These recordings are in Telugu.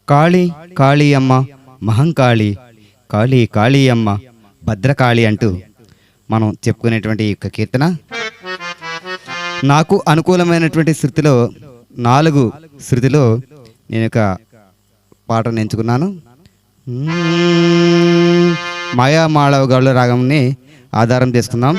కాళీ కాళీ అమ్మ మహంకాళి, కాళీ కాళీ అమ్మ భద్రకాళి అంటూ మనం చెప్పుకునేటువంటి ఈ యొక్క కీర్తన నాకు అనుకూలమైనటువంటి శృతిలో 4 శృతిలో నేను ఒక పాటను ఎంచుకున్నాను. మాయామాళవ గౌళ రాగంని ఆధారం చేసుకుందాం.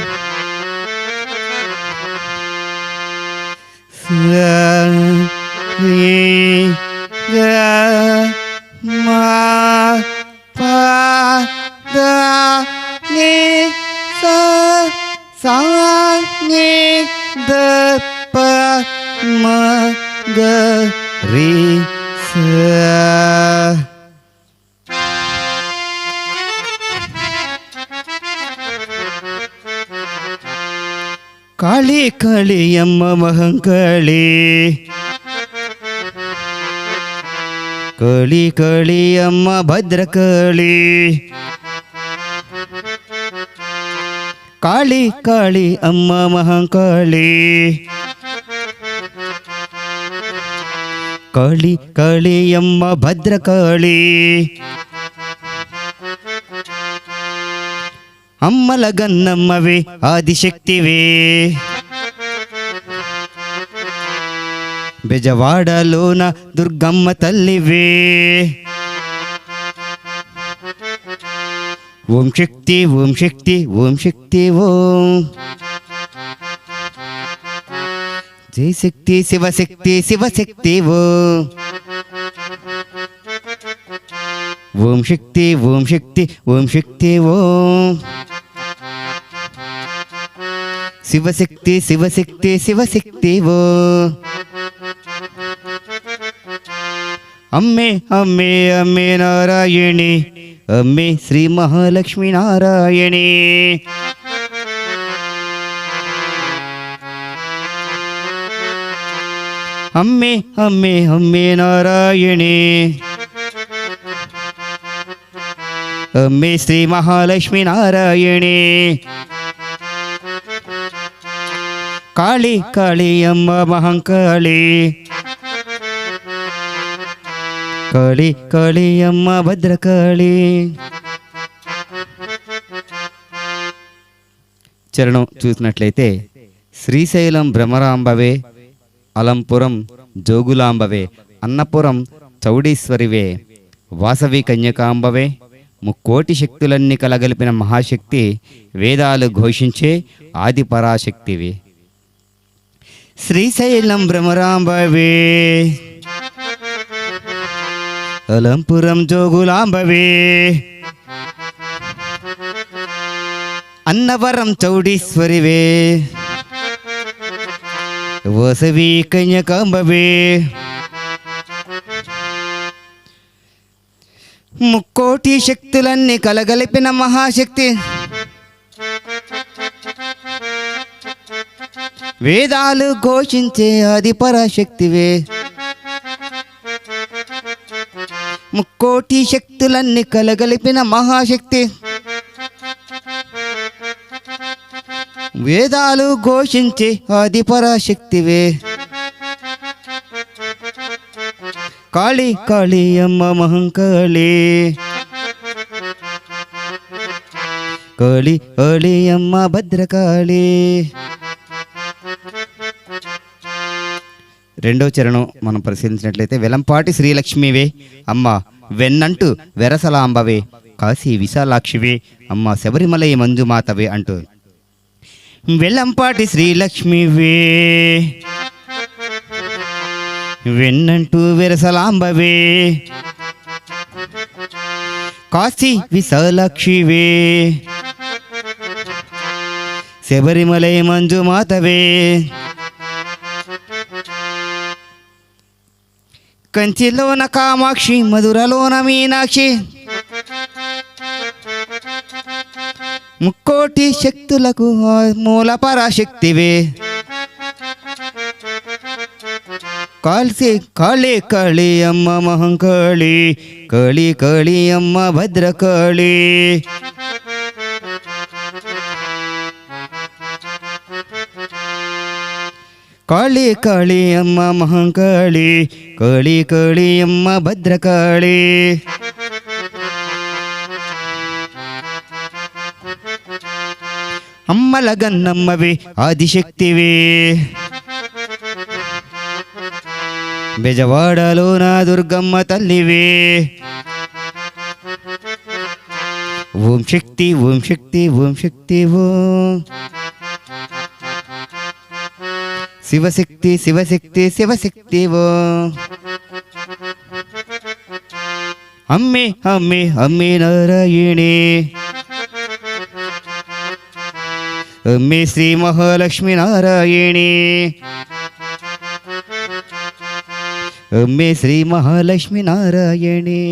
కాళీ కాళీ అమ్మ మహంకాళి, కాళీ కాళీ అమ్మ భద్రకాళి, కాళీ కాళీ అమ్మ మహంకాళి, కాళీ కాళీ అమ్మ భద్రకాళి. అమ్మల గన్నమ్మవే ఆదిశక్తివే, బెజవాడలోన దుర్గమ్మ తల్లివే. ఓం శక్తి ఓం శక్తి ఓం శక్తి ఓం. జై శక్తి శివశక్తి శివశక్తి ఓం. ఓం శక్తి ఓం శక్తి ఓం శక్తి ఓం. శివశక్తి శివశక్తి శివశక్తి ఓం. అమ్మే అమ్మే అమ్మే నారాయణి, అమ్మే శ్రీ మహాలక్ష్మి నారాయణి. అమ్మే అమ్మే అమ్మే నారాయణి, అమ్మే శ్రీ మహాలక్ష్మి నారాయణి. కాళీ కాళీ అమ్మ మహంకాళి, కాళీ కాళీ అమ్మ భద్రకాళి. చరణం చూసినట్లయితే శ్రీశైలం భ్రమరాంబవే, అలంపురం జోగులాంబవే, అన్నపురం చౌడీశ్వరివే, వాసవి కన్యకాంబవే, ముక్కోటి శక్తులన్నీ కలగలిపిన మహాశక్తి, వేదాలు ఘోషించే ఆది పరాశక్తివి. శ్రీశైలం భ్రమరాంబవే, అలంపురం జోగులాంబవే, అన్నవరం చౌడీశ్వరివే, వాసవి కన్యకాంబవే, ముక్కోటి శక్తులన్నీ కలగలిపిన మహాశక్తి, వేదాలు ఘోషించే ఆది పరాశక్తివే. ముక్కోటి శక్తులన్నీ కలగలిపిన మహాశక్తి, వేదాలు ఘోషించే ఆది పరాశక్తివే. కాళీ కాళీ అమ్మ మహంకాళి, కాళీ కాళీ అమ్మ భద్రకాళి. రెండో చరణం మనం పరిశీలించినట్లయితే వెలంపాటి శ్రీలక్ష్మివే అమ్మ వెన్నంటూ వెరసలాంబవే, కాశీ విశాలాక్షివే అమ్మ శబరిమలై మంజుమాతవే అంటూ వెల్లంపాటి శ్రీలక్ష్మివే, వెన్నంటూ వెరసలాంబవే, కాశీ విశాలాక్షివే, శబరిమలై మంజుమాతవే. కంచిలోన కామాక్షి, మధురలోన మీనాక్షి, ముక్కోటి శక్తులకు మూల పరాశక్తివే. కాళీ కాళీ అమ్మ మహంకాళి, కాళీ కాళీ అమ్మ భద్రకాళి. ಕಾಳಿ ಕಾಳಿ ಅಮ್ಮ ಮಹಾಕಾಳಿ, ಕಾಳಿ ಕಾಳಿ ಅಮ್ಮ ಭದ್ರಕಾಳಿ. ಅಮ್ಮ ಲಗನ್ನಮ್ಮವೇ ಆದಿಶಕ್ತಿವೇ, ಬೆಜವಾಡಲೋನ ದುರ್ಗಮ್ಮ ತಲ್ಲಿವೆ. ಓಂ ಶಕ್ತಿ ಓಂ ಶಕ್ತಿ ಓಂ ಶಕ್ತಿ ಓಂ. ಶಿವಶಕ್ತಿ ಶಿವಶಕ್ತಿ ಶಿವಶಕ್ತಿ ಓಂ. ಅಮ್ಮೆ ಅಮ್ಮೆ ಅಮ್ಮೆ ನಾರಾಯಣಿ, ಅಮ್ಮೆ ಶ್ರೀ ಮಹಾಲಕ್ಷ್ಮೀ ನಾರಾಯಣಿ, ಅಮ್ಮೆ ಶ್ರೀ ಮಹಾಲಕ್ಷ್ಮೀ ನಾರಾಯಣಿ.